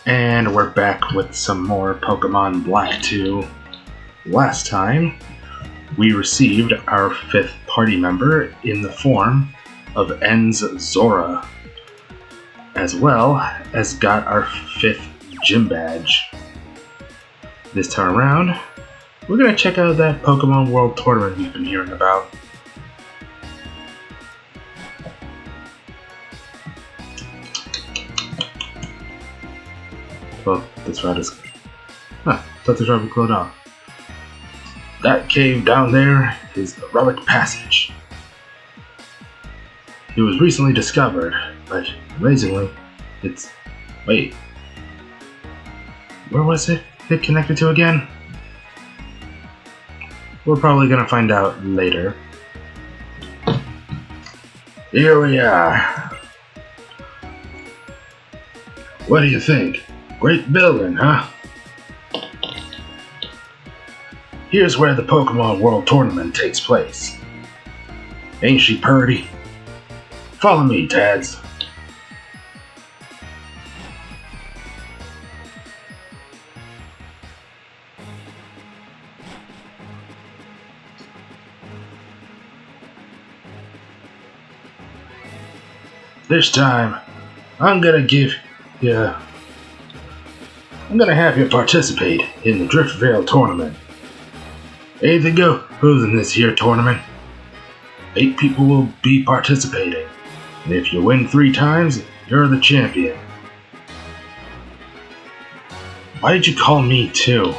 And we're back with some more Pokemon Black 2. Last time, we received our 5th party member in the form of En's Zora, as well as got our 5th gym badge. This time around, we're going to check out that Pokemon World Tournament we've been hearing about. Well, this route is... thought this route was closed off. That cave down there is the Relic Passage. It was recently discovered, but amazingly, it's... Wait. Where was it connected to again? We're probably gonna find out later. Here we are. What do you think? Great building, huh? Here's where the Pokemon World Tournament takes place. Ain't she purty? Follow me, Tads. This time, I'm gonna have you participate in the Driftvale tournament. Anything goes in this here tournament. 8 people will be participating, and if you win 3 times, you're the champion. Why did you call me too?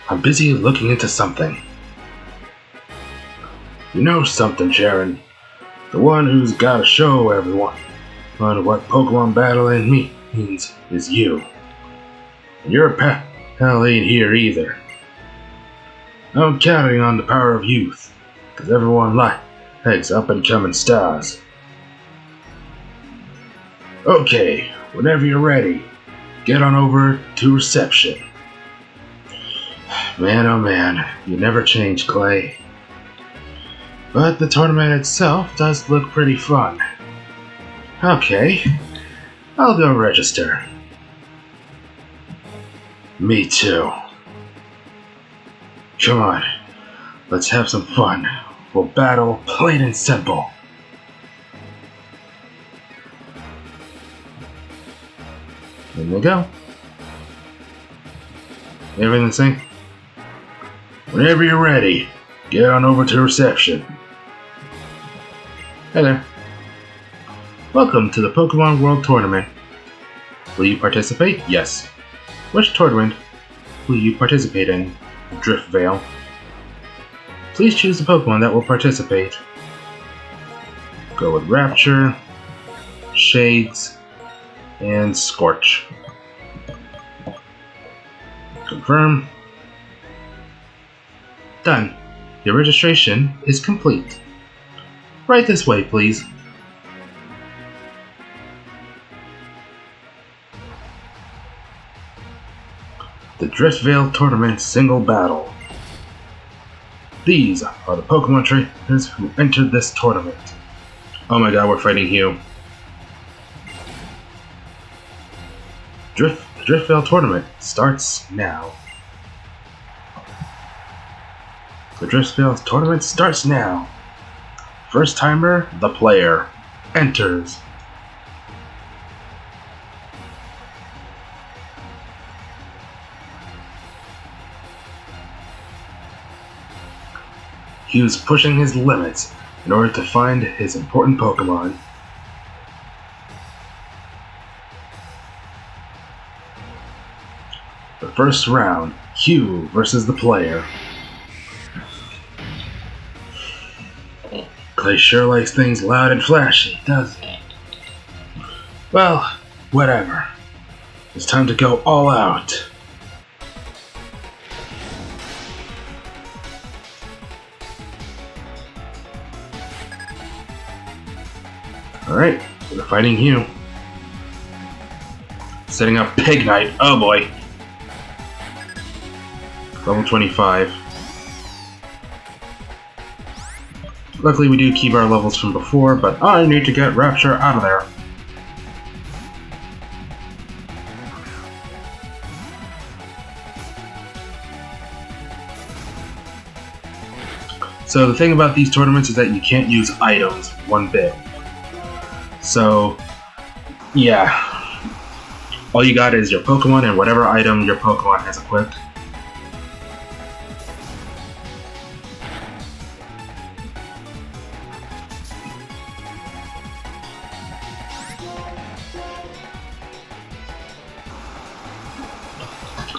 I'm busy looking into something. You know something, Sharon. The one who's gotta show everyone on what Pokemon battling means is you. And your pal ain't here either. I'm counting on the power of youth, because everyone likes up-and-coming stars. Okay, whenever you're ready, get on over to reception. Man, oh man, you never change, Clay. But the tournament itself does look pretty fun. Okay, I'll go register. Me too. Come on, let's have some fun. We'll battle plain and simple. In we go. Everything the same? Whenever you're ready, get on over to reception. Hey there. Welcome to the Pokemon World Tournament. Will you participate? Yes. Which tournament will you participate in? Driftvale. Please choose the Pokemon that will participate. Go with Rapture, Shades, and Scorch. Confirm. Done. Your registration is complete. Right this way, please. The Driftvale Tournament Single Battle. These are the Pokemon trainers who entered this tournament. Oh my god, we're fighting Hugh. The Driftvale Tournament starts now. The Driftvale Tournament starts now. First timer, the player, enters. He was pushing his limits in order to find his important Pokemon. The first round, Hugh versus the player. Clay sure likes things loud and flashy, doesn't he? Well, whatever. It's time to go all out. Alright, we're fighting Hugh. Setting up Pig Knight. Oh boy. Level 25. Luckily we do keep our levels from before, but I need to get Rapture out of there. So the thing about these tournaments is that you can't use items one bit. So, yeah. All you got is your Pokemon and whatever item your Pokemon has equipped.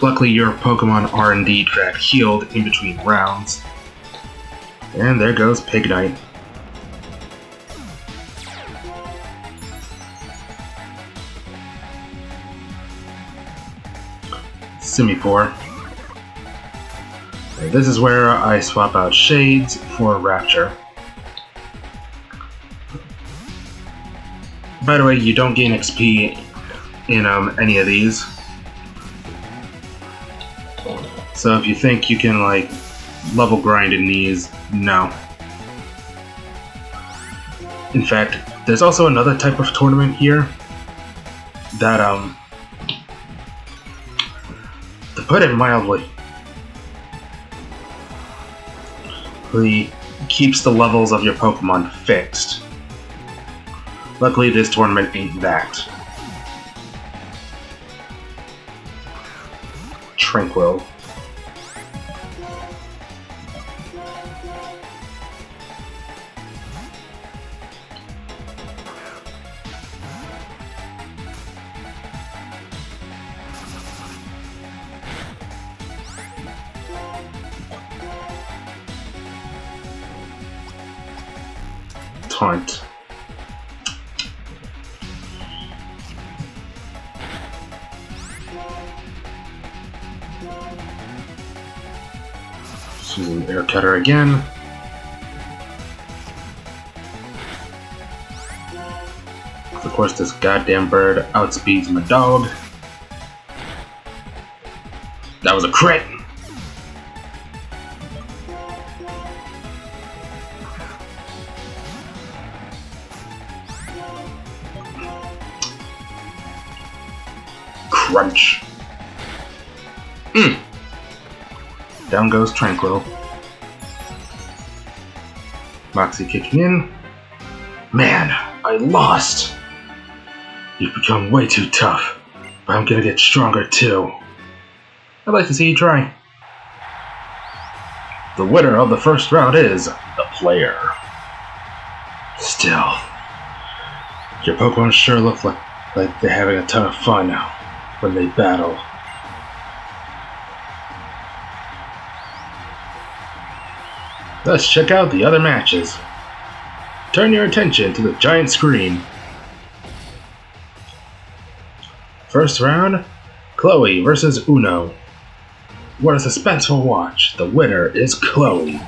Luckily, your Pokemon are indeed track healed in between rounds. And there goes Pignite. Simipour. And this is where I swap out Shades for Rapture. By the way, you don't gain XP in any of these. So if you think you can like level grind in these, no. In fact, there's also another type of tournament here that to put it mildly, really keeps the levels of your Pokemon fixed. Luckily, this tournament ain't that. Tranquil. Taunt. Using Air Cutter again. Of course, this goddamn bird outspeeds my dog. That was a crit! Crunch. Down goes Tranquil. Moxie kicking in. Man, I lost! You've become way too tough, but I'm gonna get stronger too. I'd like to see you try. The winner of the first round is the player. Still, your Pokemon sure look like they're having a ton of fun now when they battle. Let's check out the other matches. Turn your attention to the giant screen. First round, Chloe versus Uno. What a suspenseful watch. The winner is Chloe.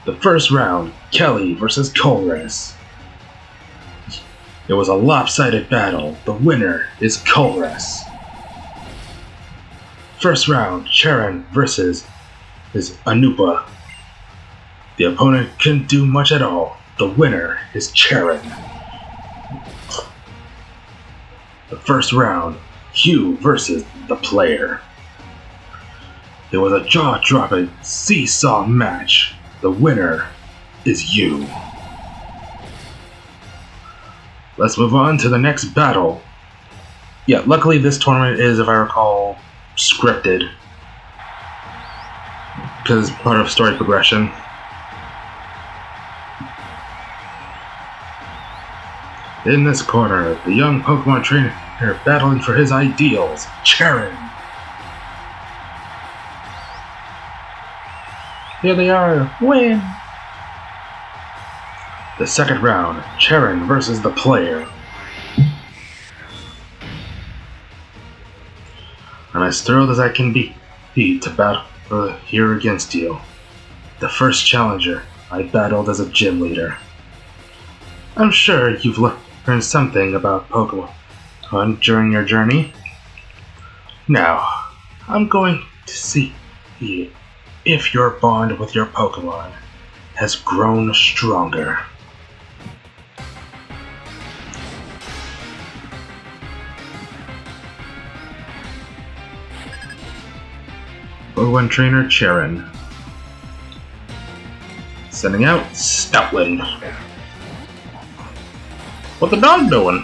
The first round, Kelly versus Colress. It was a lopsided battle. The winner is Colress. First round, Charon versus Anupa. The opponent couldn't do much at all. The winner is Charon. The first round, Hugh versus the player. It was a jaw-dropping seesaw match. The winner is you. Let's move on to the next battle. Yeah, luckily this tournament is, if I recall, scripted. Because it's part of story progression. In this corner, the young Pokemon trainer battling for his ideals, Charon. Here they are, win! The second round, Charon versus the player. I'm as thrilled as I can be to battle here against you. The first challenger I battled as a gym leader. I'm sure you've learned something about Pokemon during your journey. Now, I'm going to see if your bond with your Pokemon has grown stronger. Pokemon trainer Charon. Sending out Stoutland. What the dog doing?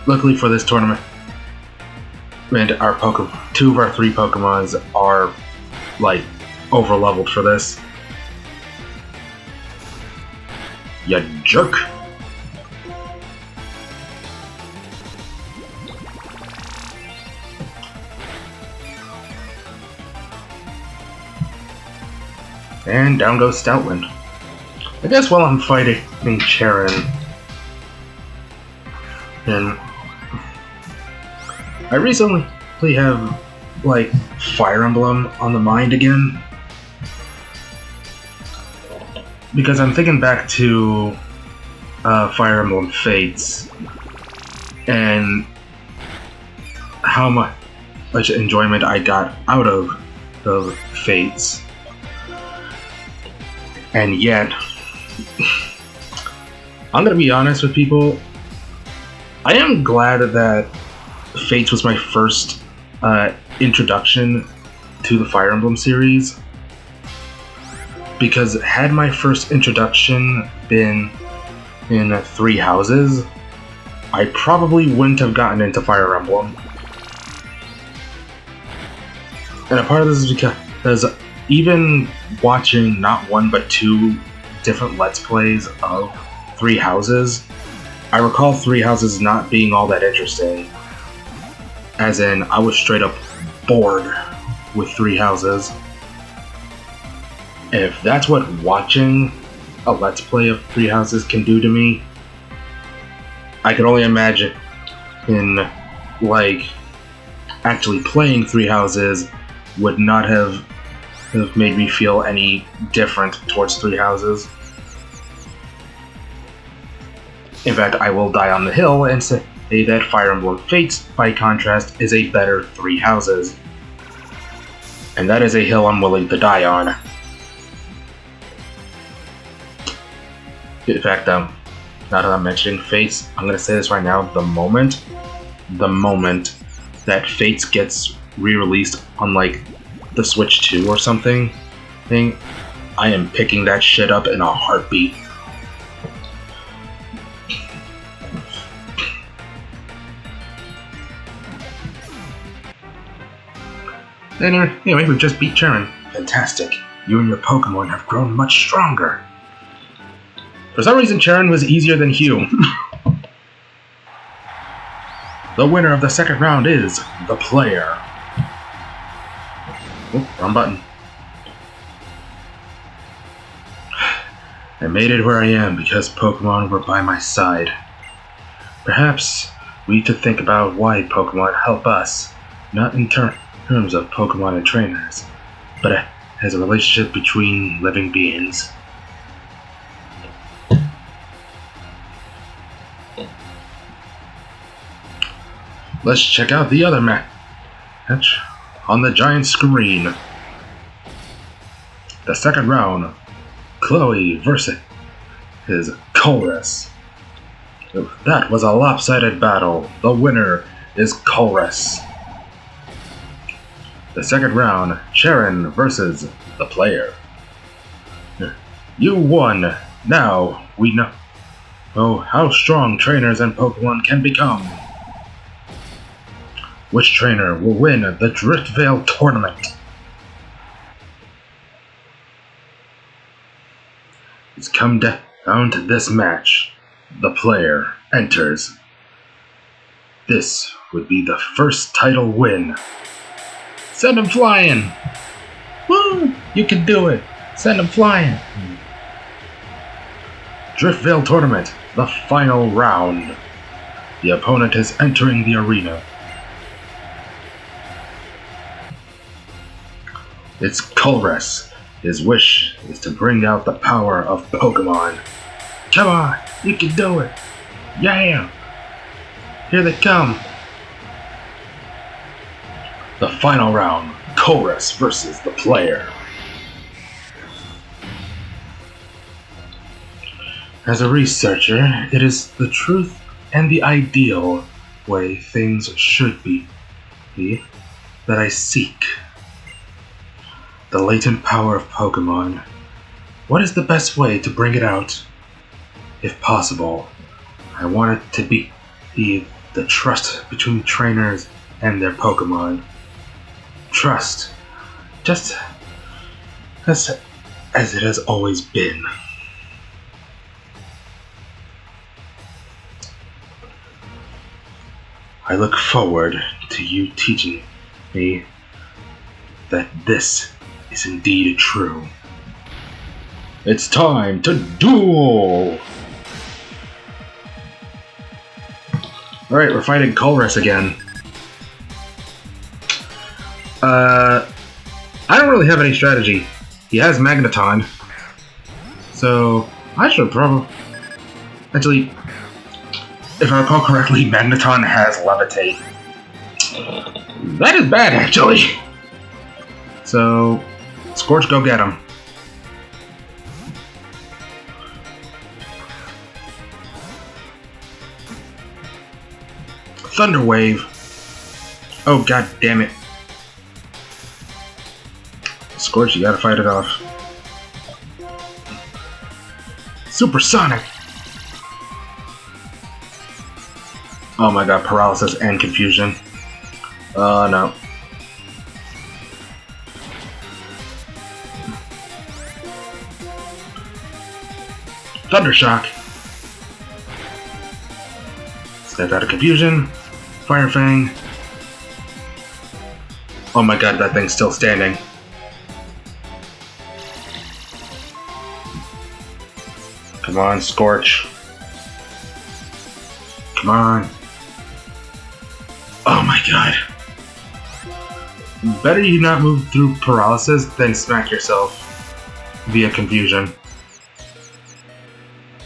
Luckily for this tournament, and our Pokemon, 2 of our 3 Pokemons are like over leveled for this. You jerk! And down goes Stoutland. I guess while I'm fighting Charon, and I recently have like Fire Emblem on the mind again, because I'm thinking back to Fire Emblem Fates and how much enjoyment I got out of Fates. And yet, I'm gonna be honest with people, I am glad that Fates was my first introduction to the Fire Emblem series, because had my first introduction been in 3 Houses, I probably wouldn't have gotten into Fire Emblem. And a part of this is because even watching not 1 but 2 different Let's Plays of 3 Houses, I recall 3 Houses not being all that interesting. As in, I was straight up bored with 3 Houses. And if that's what watching a Let's Play of 3 Houses can do to me, I can only imagine like actually playing 3 Houses would not have made me feel any different towards 3 Houses. In fact, I will die on the hill and say that Fire Emblem Fates, by contrast, is a better 3 Houses. And that is a hill I'm willing to die on. In fact, now that I'm mentioning Fates, I'm gonna say this right now, the moment that Fates gets re-released on like the Switch 2 or something, I am picking that shit up in a heartbeat. Anyway, we've just beat Charon. Fantastic. You and your Pokemon have grown much stronger. For some reason, Charon was easier than Hugh. The winner of the second round is the player. Oh, wrong button. I made it where I am because Pokemon were by my side. Perhaps we need to think about why Pokemon help us, not in terms of Pokemon and trainers, but as a relationship between living beings. Let's check out the other match on the giant screen. The second round, Chloe versus Colress. That was a lopsided battle. The winner is Colress. The second round, Charon versus the player. You won. Now we know how strong trainers and Pokemon can become. Which trainer will win the Driftvale tournament? It's come down to this match. The player enters. This would be the first title win. Send him flying! Woo! You can do it! Send him flying! Driftvale tournament, the final round. The opponent is entering the arena. It's Colress. His wish is to bring out the power of Pokemon. Come on, you can do it! Yeah! Here they come! The final round, Colress versus the player. As a researcher, it is the truth and the ideal way things should be. that I seek. The latent power of Pokemon. What is the best way to bring it out? If possible, I want it to be the trust between trainers and their Pokemon. Trust, just as it has always been. I look forward to you teaching me that this is indeed true. It's time to duel! Alright, we're fighting Colress again. I don't really have any strategy. He has Magneton. So, I should probably... Actually, if I recall correctly, Magneton has Levitate. That is bad, actually. So, Scorch, go get him. Thunder Wave. Oh, god damn it. Scorch, you gotta fight it off. Supersonic! Oh my god, paralysis and confusion. No. Thundershock! Snap out of confusion. Fire Fang. Oh my god, that thing's still standing. Come on, Scorch. Come on. Oh my god. Better you not move through paralysis than smack yourself via confusion.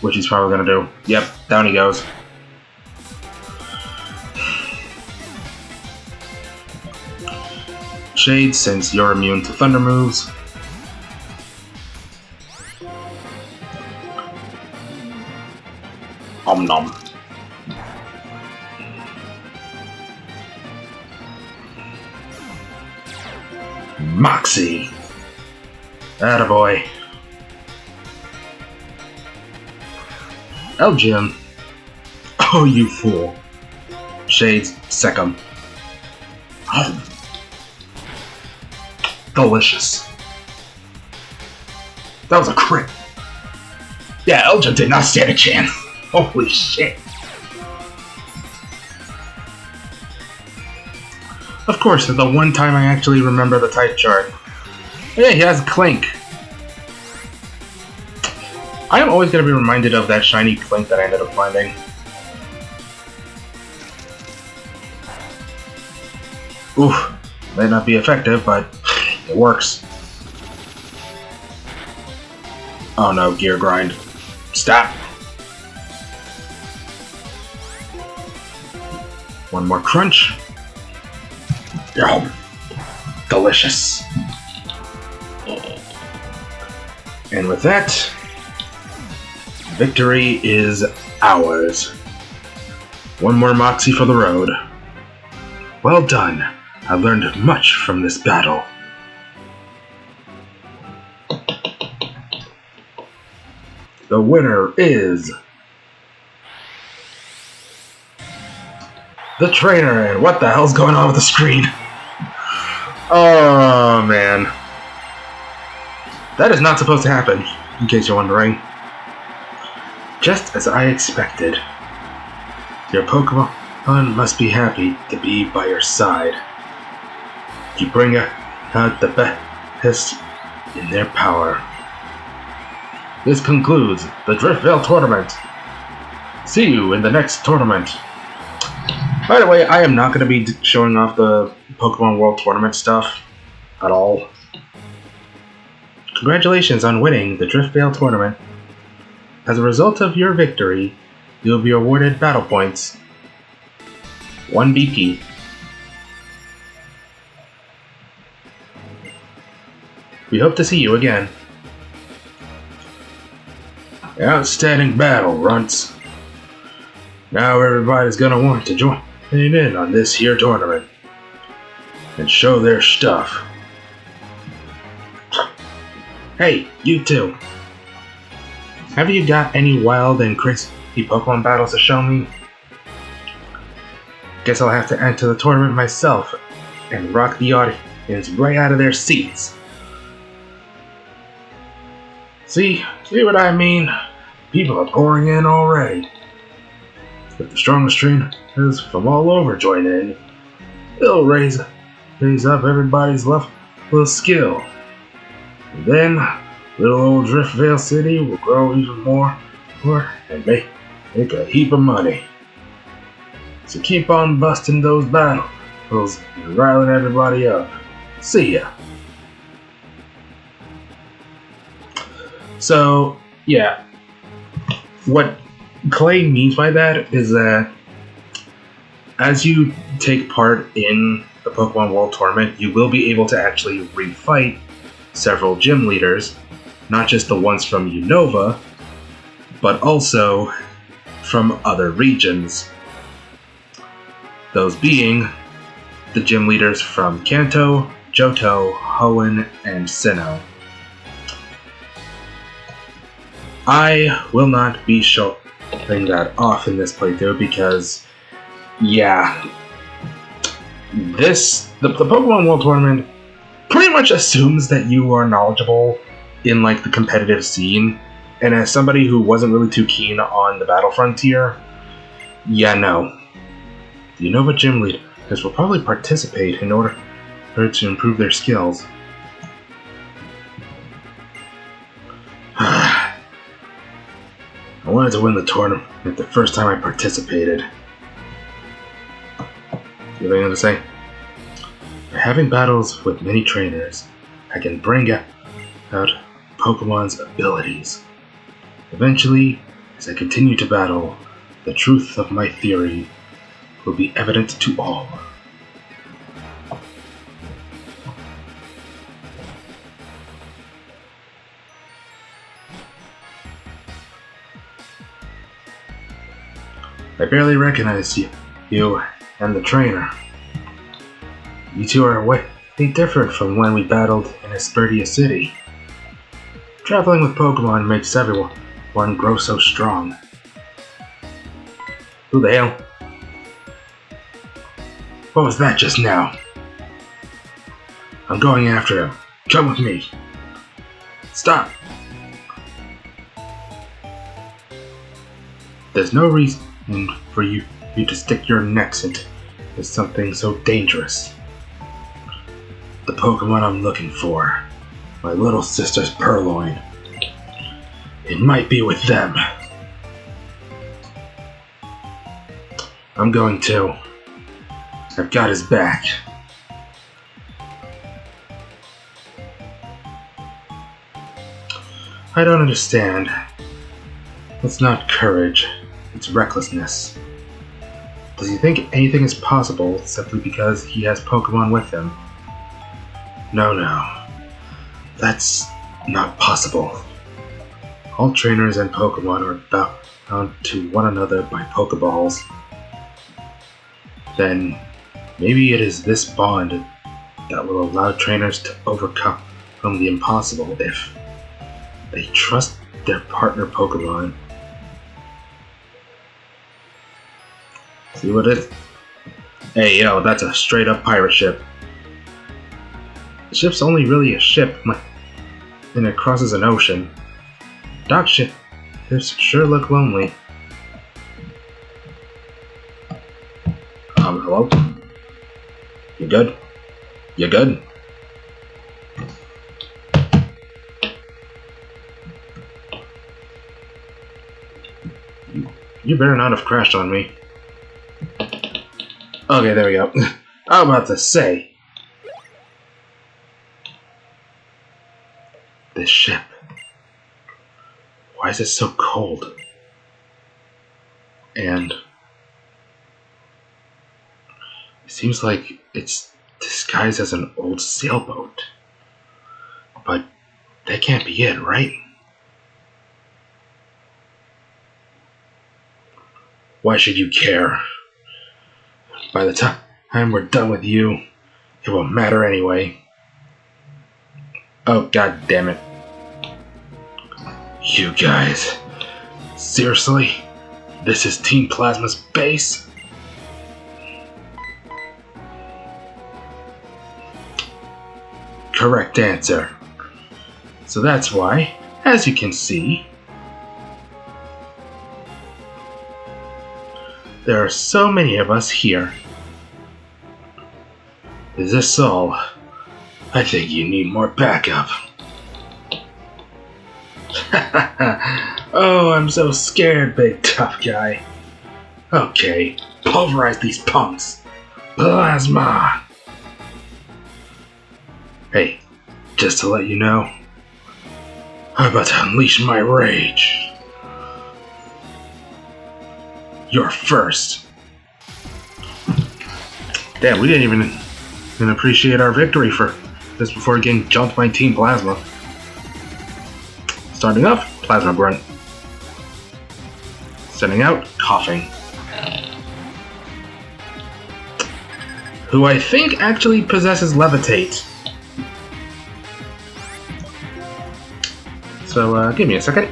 Which he's probably gonna do. Yep, down he goes. Shade, since you're immune to thunder moves. Om nom. Moxie. Attaboy. Elgin. Oh, you fool. Shades, Secum. Oh. Delicious. That was a crit. Yeah, Elgin did not stand a chance. Holy shit. Of course, the one time I actually remember the type chart. Yeah, he has Clink. I am always going to be reminded of that shiny Clink that I ended up finding. Oof. Might not be effective, but it works. Oh no, Gear Grind. Stop! One more crunch. Yum. Delicious. And with that, victory is ours. One more Moxie for the road. Well done. I learned much from this battle. The winner is the trainer. And what the hell's going on with the screen? Oh man, that is not supposed to happen, in case you're wondering. Just as I expected. Your Pokemon must be happy to be by your side. You bring out the best in their power. This concludes the Driftvale tournament. See you in the next tournament. By the way, I am not going to be showing off the Pokemon World Tournament stuff at all. Congratulations on winning the Driftvale tournament. As a result of your victory, you will be awarded battle points. 1 BP. We hope to see you again. Outstanding battle, Runts. Now everybody's gonna want to join in on this here tournament. and show their stuff. Hey, you two. Have you got any wild and crazy Pokemon battles to show me? Guess I'll have to enter the tournament myself and rock the audience right out of their seats. See what I mean? People are pouring in already. If the strongest trainers from all over join in, it'll raise up everybody's level of skill. And then, little old Driftvale City will grow even more and make a heap of money. So keep on busting those battles and riling everybody up. See ya. So, yeah. What Clay means by that is that as you take part in the Pokemon World Tournament, you will be able to actually refight several gym leaders, not just the ones from Unova, but also from other regions. Those being the gym leaders from Kanto, Johto, Hoenn, and Sinnoh. I will not be showing that off in this playthrough because, yeah, the Pokemon World Tournament pretty much assumes that you are knowledgeable in like the competitive scene, and as somebody who wasn't really too keen on the Battle Frontier, yeah, no. The Unova gym leaders will probably participate in order to improve their skills. I wanted to win the tournament the first time I participated. You have anything to say? By having battles with many trainers, I can bring out Pokemon's abilities. Eventually, as I continue to battle, the truth of my theory will be evident to all. I barely recognized you and the trainer. You two are way different from when we battled in Aspertia City. Traveling with Pokemon makes everyone grow so strong. Who the hell? What was that just now? I'm going after him. Come with me. Stop! There's no reason for you to stick your necks into something so dangerous. The Pokemon I'm looking for. My little sister's Purloin. It might be with them. I'm going too. I've got his back. I don't understand. It's not courage, it's recklessness. Does he think anything is possible simply because he has Pokemon with him? No. That's not possible. All trainers and Pokemon are bound to one another by Pokeballs. Then, maybe it is this bond that will allow trainers to overcome the impossible if they trust their partner Pokemon. See what it is? Hey, yo, that's a straight up pirate ship. The ship's only really a ship when it crosses an ocean. Dock ships sure look lonely. Hello? You good? You good? You better not have crashed on me. Okay, there we go. I was about to say. This ship. Why is it so cold? And it seems like it's disguised as an old sailboat. But that can't be it, right? Why should you care? By the time we're done with you, It won't matter anyway. Oh, god damn it. You guys. Seriously? This is Team Plasma's base? Correct answer. So that's why, as you can see, there are so many of us here. Is this all? I think you need more backup. Oh, I'm so scared, big tough guy. Okay, pulverize these punks. Plasma! Hey, just to let you know, I'm about to unleash my rage. You're first. Damn, we didn't even appreciate our victory for this before getting jumped by Team Plasma. Starting up, Plasma Grunt. Sending out, Coughing. Who I think actually possesses Levitate. So, give me a second.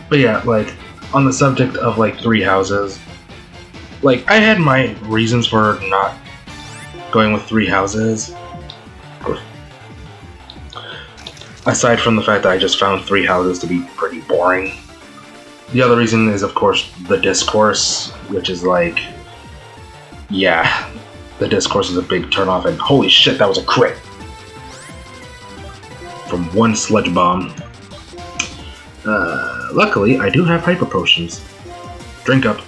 But yeah, like, on the subject of, like, 3 houses, like, I had my reasons for not going with 3 houses. Aside from the fact that I just found 3 houses to be pretty boring. The other reason is, of course, the discourse, which is like, yeah, the discourse is a big turnoff, and holy shit, that was a crit! From 1 sludge bomb. Luckily, I do have hyper potions. Drink up.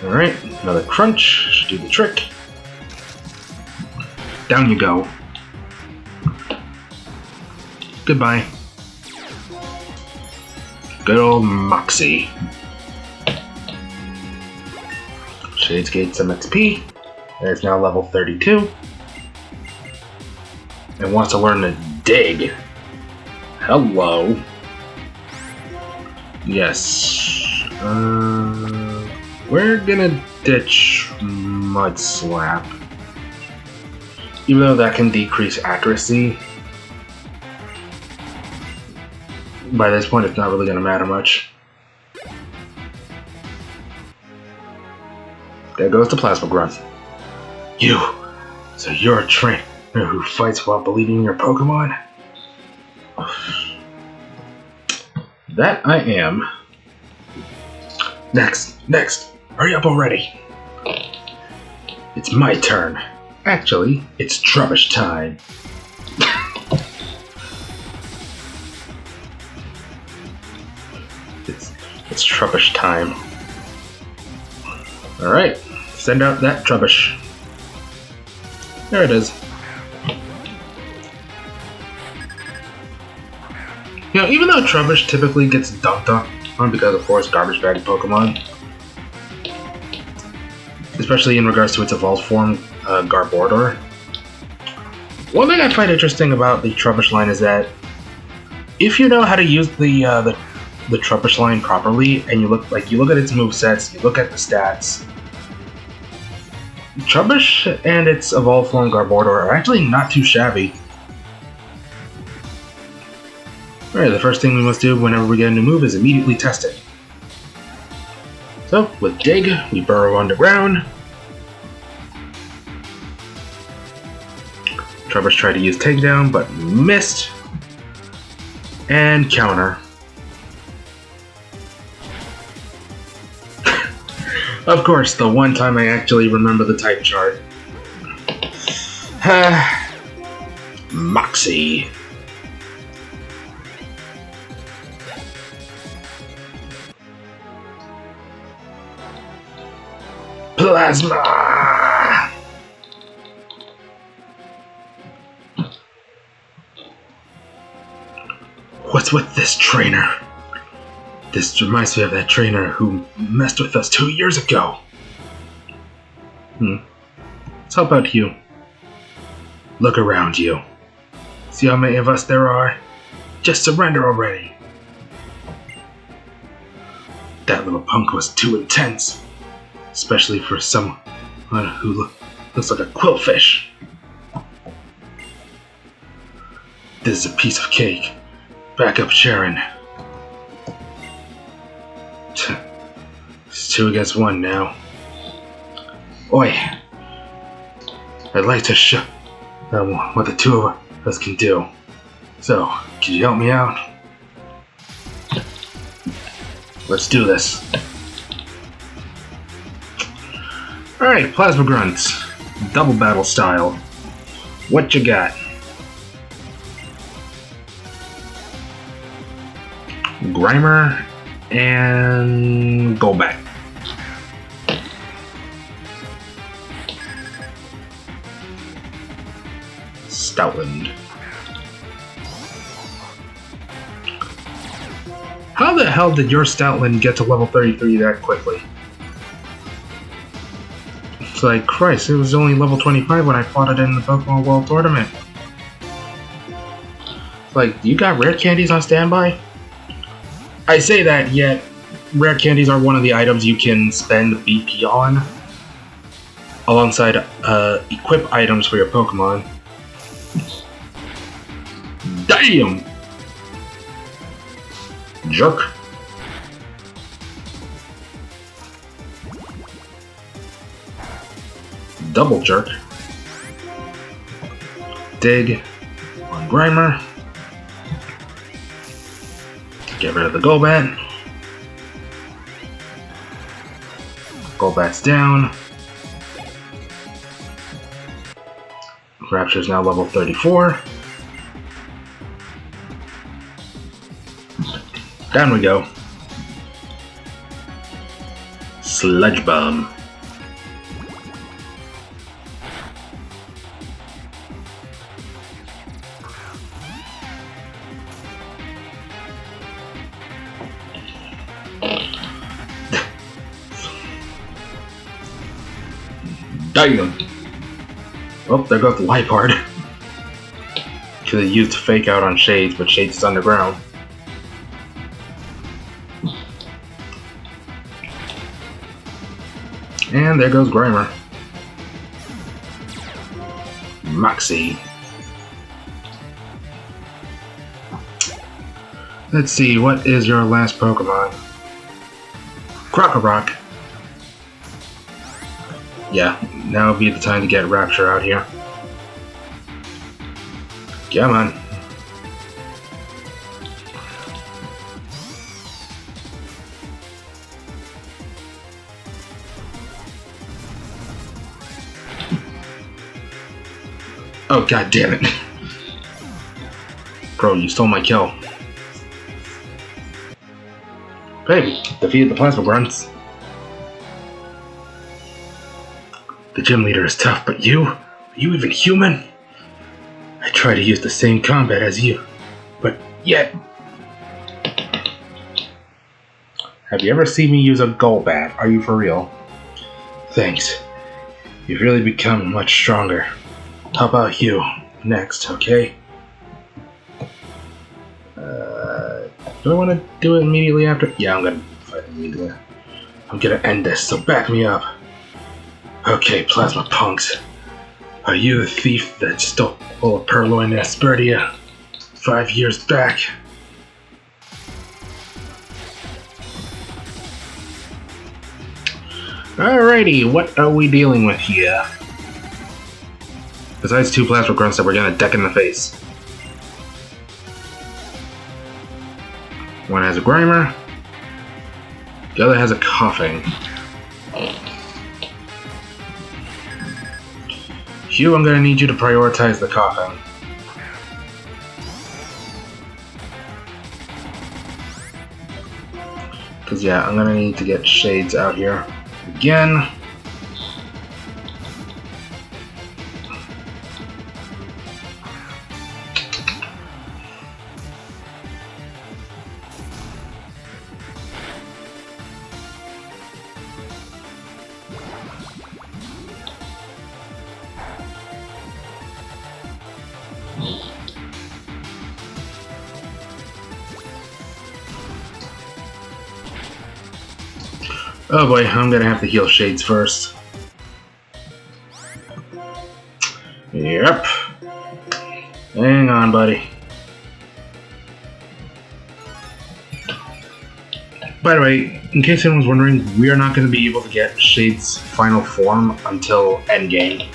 Alright, another crunch. Should do the trick. Down you go. Goodbye. Good old Moxie. Shades gained some XP. And it's now level 32. And wants to learn to dig. Hello. Yes. We're gonna ditch Mud Slap. Even though that can decrease accuracy. By this point, it's not really gonna matter much. There goes the Plasma Grunt. You! So you're a trainer who fights while believing in your Pokemon? That I am. Next! Hurry up already! It's my turn. Actually, it's Trubbish time. It's Trubbish time. Alright, send out that Trubbish. There it is. You know, even though Trubbish typically gets dunked on because, of course, garbage bag Pokemon, especially in regards to its evolved form, Garbodor. One thing I find interesting about the Trubbish line is that if you know how to use the Trubbish line properly, and you look at its movesets, you look at the stats, Trubbish and its evolved form Garbodor are actually not too shabby. Alright, the first thing we must do whenever we get a new move is immediately test it. So, with Dig, we burrow underground. Trubbish tried to use Takedown, but missed. And counter. Of course, the one time I actually remember the type chart. Moxie. Plasma! What's with this trainer? This reminds me of that trainer who messed with us 2 years ago. So how about you? Look around you. See how many of us there are? Just surrender already. That little punk was too intense. Especially for someone who looks like a quillfish. This is a piece of cake. Back up, Sharon. It's 2 against 1 now. Oi! I'd like to show what the 2 of us can do. So, can you help me out? Let's do this. Alright, Plasma Grunts. Double battle style. What you got? Grimer and Golbat. Stoutland. How the hell did your Stoutland get to level 33 that quickly? It's like, Christ, it was only level 25 when I fought it in the Pokemon World Tournament. It's like, you got rare candies on standby? I say that, yet rare candies are one of the items you can spend BP on, alongside equip items for your Pokemon. Damn! Jerk. Double jerk. Dig on Grimer. Get rid of the Golbat. Golbat's down. Rapture's now level 34. Down we go. Sludge Bomb. Damn! Oh, there goes the life part. Could have used Fake Out on Shades, but Shades is underground. And there goes Grimer. Moxie. Let's see, what is your last Pokemon? Crocorock. Yeah, now would be the time to get Rapture out here. Come on. Oh, god damn it. Bro, you stole my kill. Hey, defeated the Plasma Grunts. The gym leader is tough, but you? Are you even human? I try to use the same combat as you, but yet... Have you ever seen me use a Golbat? Are you for real? Thanks. You've really become much stronger. How about you? Next, okay? Do I want to do it immediately after? Yeah, I'm gonna fight immediately. I'm gonna end this, so back me up. Okay, Plasma Punks. Are you the thief that stole all of Purloin and Aspertia 5 years back? Alrighty, what are we dealing with here? Besides 2 Plasma Grunts that we're gonna deck in the face. One has a Grimer. The other has a Coughing. Hugh, I'm gonna need you to prioritize the Coughing. Cause yeah, I'm gonna need to get Shades out here again. Oh boy, I'm gonna have to heal Shades first. Yep. Hang on, buddy. By the way, in case anyone's wondering, we are not going to be able to get Shade's final form until endgame.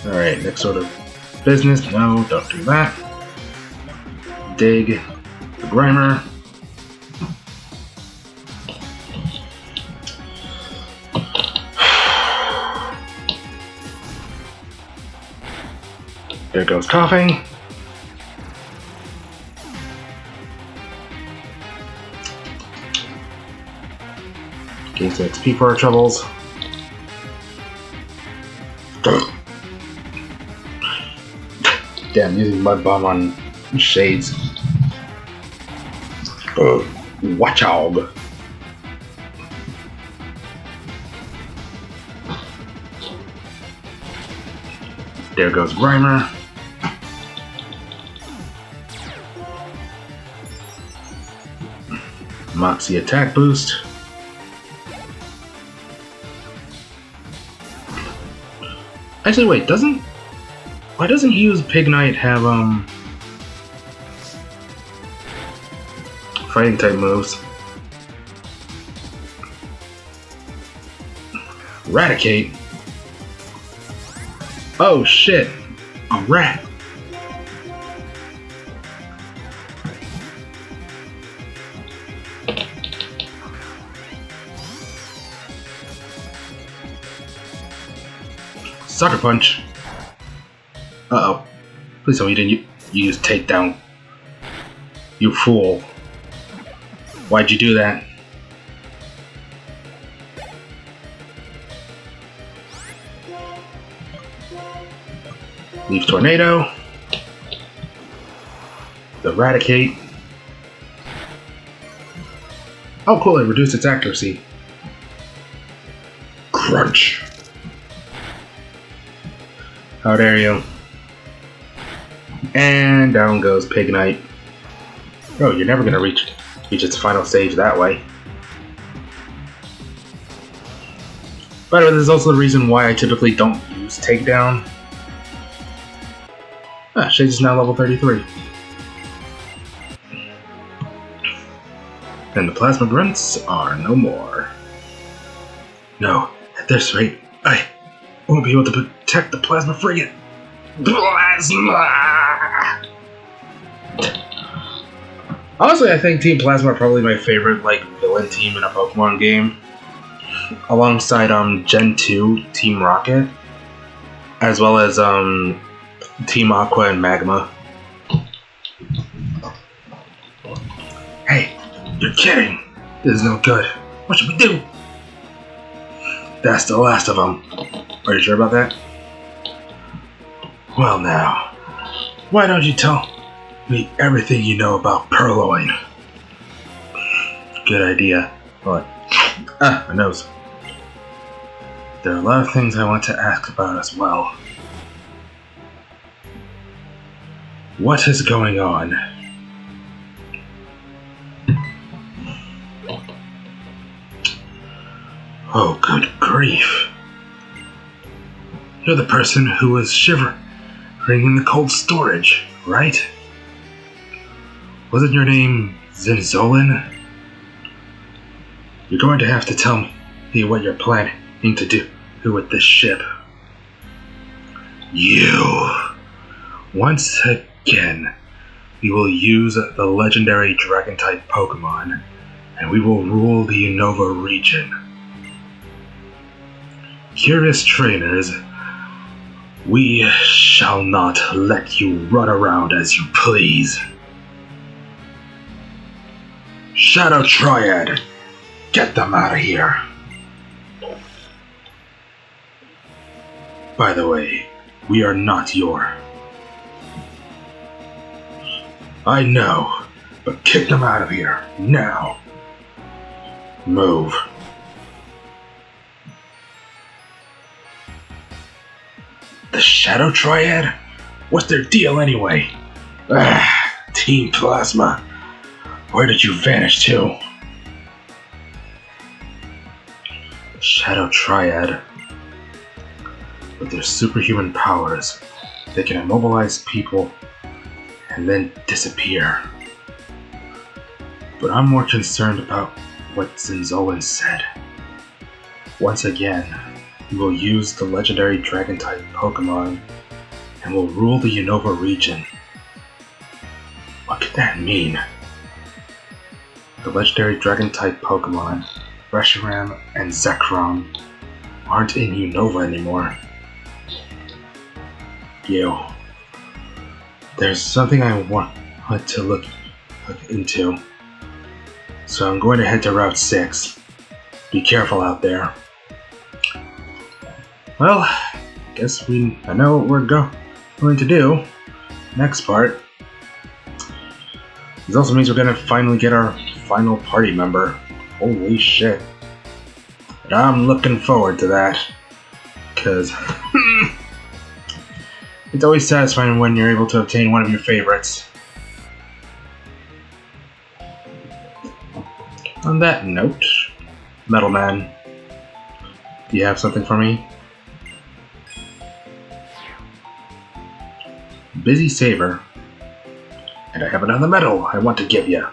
Alright, next order of business. No, don't do that. Dig the Grimer. There goes coughing. Gains XP for our troubles. Damn, using Mud Bomb on Shades. Watch out. There goes Grimer. Moxie attack boost. Actually, wait, why doesn't he use Pig Knight have fighting type moves? Eradicate. Oh shit, a rat. Sucker punch. Uh-oh. Please tell me you didn't use takedown. You fool. Why'd you do that? Leaf Tornado. Eradicate. Oh cool, it reduced its accuracy. Crunch. How dare you? And down goes Pig Knight. Oh, you're never gonna reach its final stage that way. By the way, this is also the reason why I typically don't use takedown. Ah, Shades is now level 33. And the plasma grunts are no more. No, at this rate, I won't be able to protect the plasma frigate. Plasma! Honestly, I think Team Plasma are probably my favorite villain team in a Pokemon game. Alongside Gen 2, Team Rocket. As well as Team Aqua and Magma. Hey, you're kidding! This is no good. What should we do? That's the last of them. Are you sure about that? Well now, why don't you tell me everything you know about Purloin? Good idea. What? Ah, my nose. There are a lot of things I want to ask about as well. What is going on? Oh, good grief. You're the person who was shivering in the cold storage, right? Wasn't your name Zinzolin? You're going to have to tell me what you're planning to do with this ship. You. Once again, we will use the legendary Dragon-type Pokemon, and we will rule the Unova region. Curious trainers, we shall not let you run around as you please. Shadow Triad, get them out of here. By the way, we are not your... I know, but kick them out of here, now. Move. The Shadow Triad? What's their deal anyway? Team Plasma. Where did you vanish to? Shadow Triad. With their superhuman powers, they can immobilize people and then disappear. But I'm more concerned about what Zinzolan said. Once again, we will use the legendary Dragon-type Pokemon and will rule the Unova region. What could that mean? The legendary Dragon-type Pokemon, Reshiram and Zekrom, aren't in Unova anymore. There's something I want to look into. So I'm going to head to Route 6. Be careful out there. Well, guess I know what we're going to do. Next part. This also means we're going to finally get our final party member. Holy shit. But I'm looking forward to that. Because it's always satisfying when you're able to obtain one of your favorites. On that note, Metal Man, do you have something for me? Busy Saber. And I have another medal I want to give you.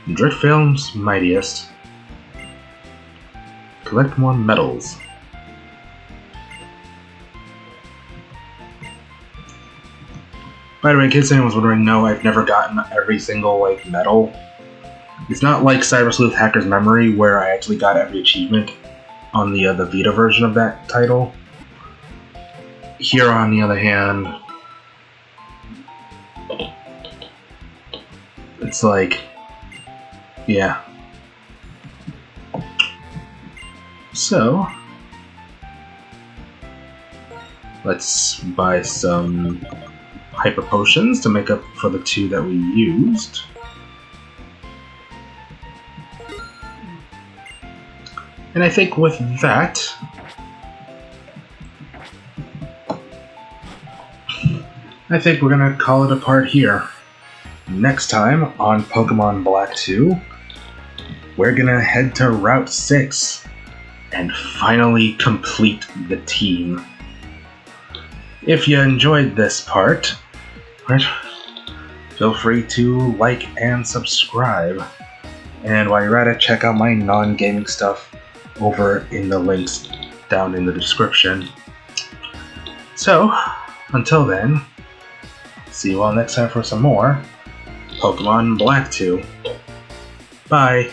Dritfilm's Mightiest. Collect more medals. By the way, in case anyone was wondering, no, I've never gotten every single, medal. It's not like Cyber Sleuth Hacker's Memory, where I actually got every achievement on the Vita version of that title. Here, on the other hand, it's yeah. So, let's buy some Hyper Potions to make up for the 2 that we used. And I think with that, I think we're gonna call it a part here. Next time on Pokemon Black 2, we're gonna head to Route 6 and finally complete the team. If you enjoyed this part, feel free to like and subscribe. And while you're at it, check out my non-gaming stuff over in the links down in the description. So, until then, see you all next time for some more Pokemon Black 2. Bye!